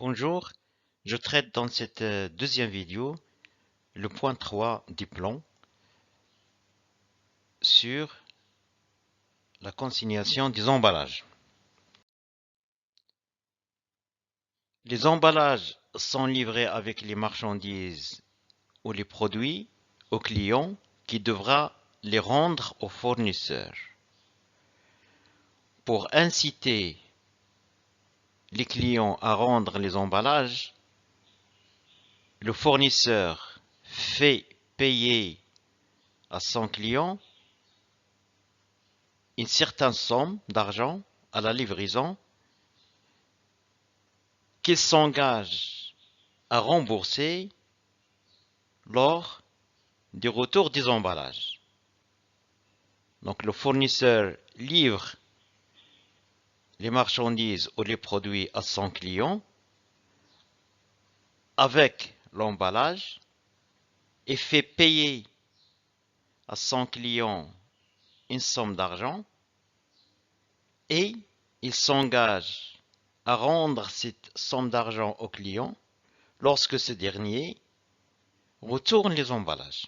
Bonjour, je traite dans cette deuxième vidéo le point 3 du plan sur la consignation des emballages. Les emballages sont livrés avec les marchandises ou les produits au client qui devra les rendre au fournisseur. Pour inciter les clients à rendre les emballages, le fournisseur fait payer à son client une certaine somme d'argent à la livraison qu'il s'engage à rembourser lors du retour des emballages. Donc le fournisseur livre les marchandises ou les produits à son client avec l'emballage et fait payer à son client une somme d'argent et il s'engage à rendre cette somme d'argent au client lorsque ce dernier retourne les emballages.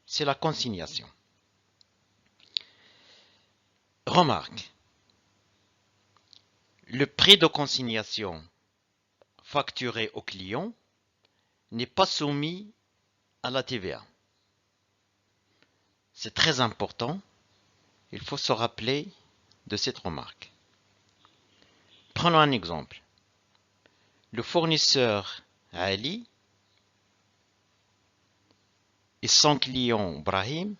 C'est la consignation. Remarque, le prix de consignation facturé au client n'est pas soumis à la TVA. C'est très important, il faut se rappeler de cette remarque. Prenons un exemple. Le fournisseur Ali et son client Brahim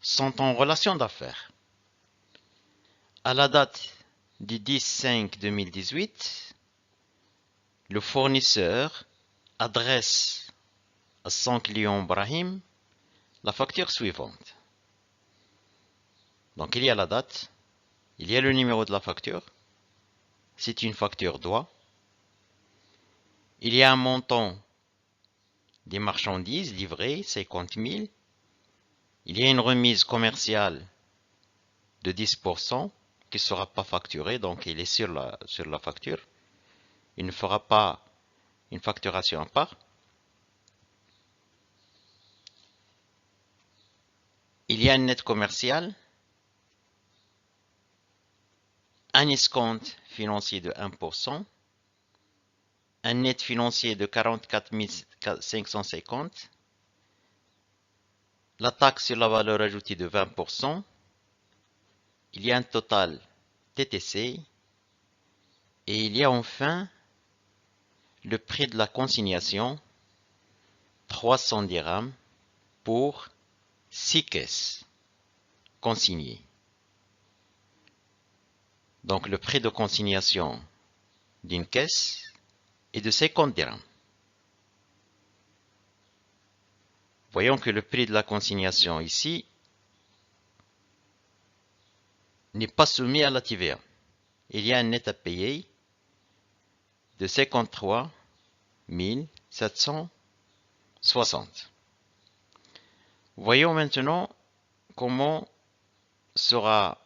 sont en relation d'affaires. À la date du 10/5/2018, le fournisseur adresse à son client Brahim la facture suivante. Donc il y a la date, il y a le numéro de la facture, c'est une facture DOI, il y a un montant des marchandises livrées, 50 000, il y a une remise commerciale de 10% qui ne sera pas facturée, donc il est sur la facture, il ne fera pas une facturation à part. Il y a un net commercial, un escompte financier de 1%, un net financier de 44 550, la taxe sur la valeur ajoutée de 20%, il y a un total TTC, et il y a enfin le prix de la consignation, 300 dirhams pour 6 caisses consignées. Donc le prix de consignation d'une caisse est de 50 dirhams. Voyons que le prix de la consignation ici n'est pas soumis à la TVA. Il y a un net à payer de 53 760. Voyons maintenant comment sera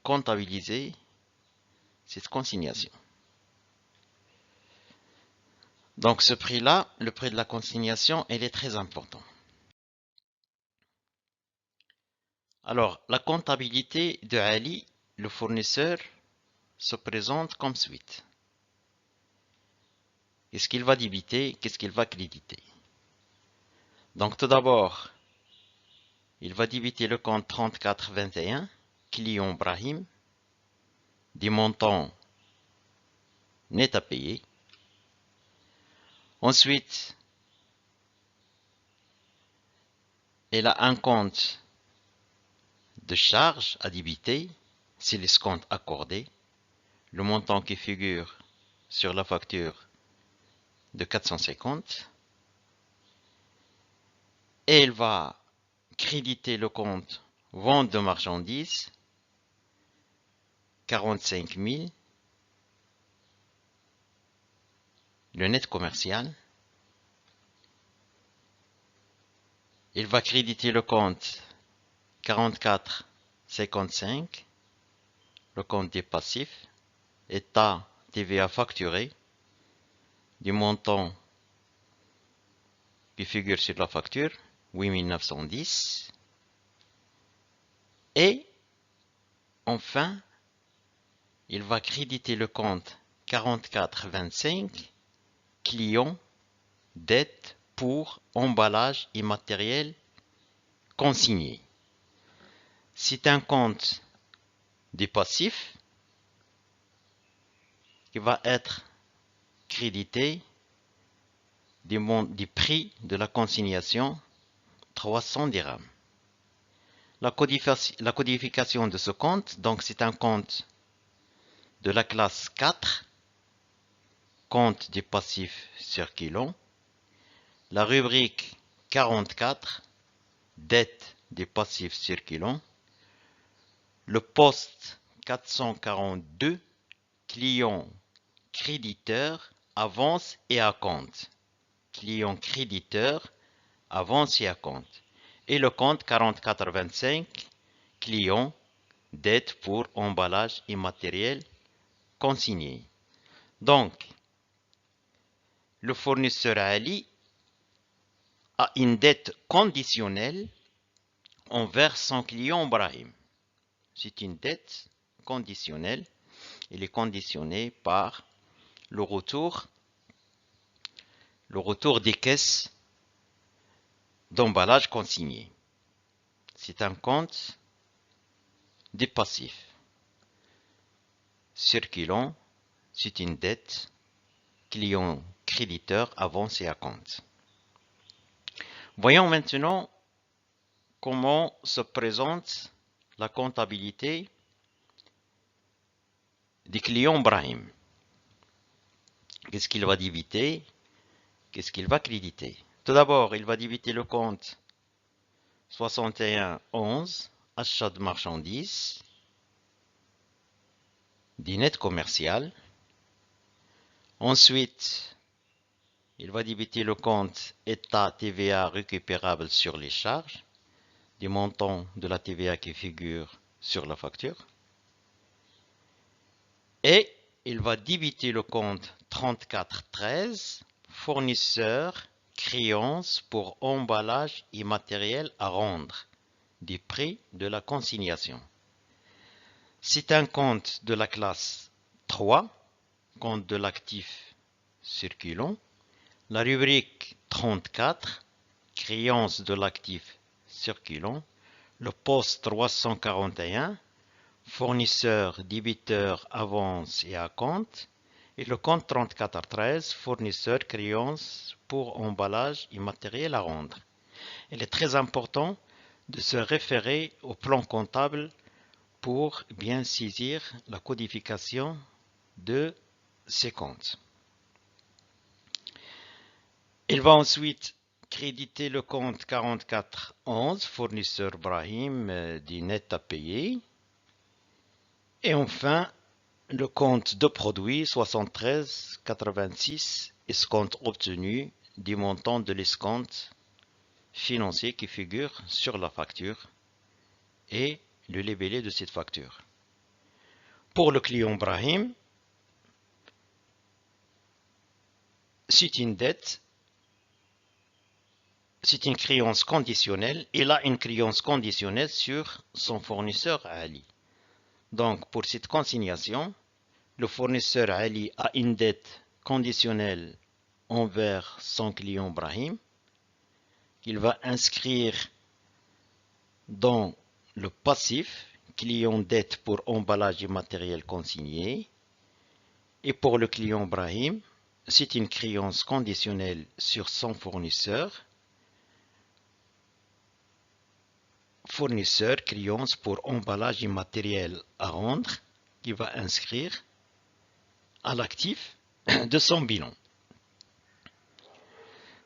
comptabilisée cette consignation. Donc ce prix-là, le prix de la consignation, il est très important. Alors, la comptabilité de Ali, le fournisseur, se présente comme suite. Qu'est-ce qu'il va débiter? Qu'est-ce qu'il va créditer? Donc tout d'abord, il va débiter le compte 3421, client Brahim, des montants net à payer. Ensuite, il a un compte de charge à débiter, c'est l'escompte accordé, le montant qui figure sur la facture de 450. Et il va créditer le compte vente de marchandises, 45 000, le net commercial. Il va créditer le compte 44,55, le compte des passifs, état TVA facturée du montant qui figure sur la facture, 8910. Et enfin, il va créditer le compte 4425, client, dette pour emballage immatériel consigné. C'est un compte des passifs qui va être crédité du prix de la consignation 300 dirhams. La codification de ce compte, donc c'est un compte de la classe 4, compte des passifs circulants. La rubrique 44, dette des passifs circulants. Le poste 442, client créditeur, avance et acompte. Client créditeur, avance et acompte. Et le compte 4425, client, dette pour emballage immatériel consigné. Donc, le fournisseur Ali a une dette conditionnelle envers son client Brahim. C'est une dette conditionnelle. Il est conditionné par le retour des caisses d'emballage consigné. C'est un compte des passifs. Circulant, c'est une dette client créditeur avance et acompte. Voyons maintenant comment se présente la comptabilité des clients Brahim. Qu'est-ce qu'il va débiter? Qu'est-ce qu'il va créditer? Tout d'abord, il va débiter le compte 6111, achat de marchandises, du net commercial. Ensuite, il va débiter le compte état TVA récupérable sur les charges, du montant de la TVA qui figure sur la facture. Et il va débiter le compte 3413, fournisseur, créance pour emballage immatériel à rendre, du prix de la consignation. C'est un compte de la classe 3, compte de l'actif circulant. La rubrique 34, créance de l'actif circulant. Le poste 341, fournisseur, débiteur, avance et acompte. Et le compte 3413, fournisseur, créance pour emballage immatériel à rendre. Il est très important de se référer au plan comptable pour bien saisir la codification de ces comptes. Il va ensuite créditer le compte 4411, fournisseur Brahim, du net à payer. Et enfin, le compte de produit 7386, escompte obtenu du montant de l'escompte financier qui figure sur la facture et le libellé de cette facture. Pour le client Brahim, c'est une dette, c'est une créance conditionnelle. Il a une créance conditionnelle sur son fournisseur Ali. Donc, pour cette consignation, le fournisseur Ali a une dette conditionnelle envers son client Brahim qu'il va inscrire dans le passif client dette pour emballage immatériel consigné. Et pour le client Brahim, c'est une créance conditionnelle sur son fournisseur. Fournisseur, créance pour emballage immatériel à rendre, qui va inscrire à l'actif de son bilan.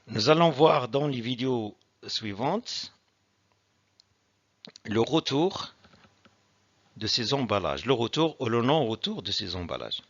Nous allons voir dans les vidéos suivantes le retour de ces emballages, le retour ou le non-retour de ces emballages.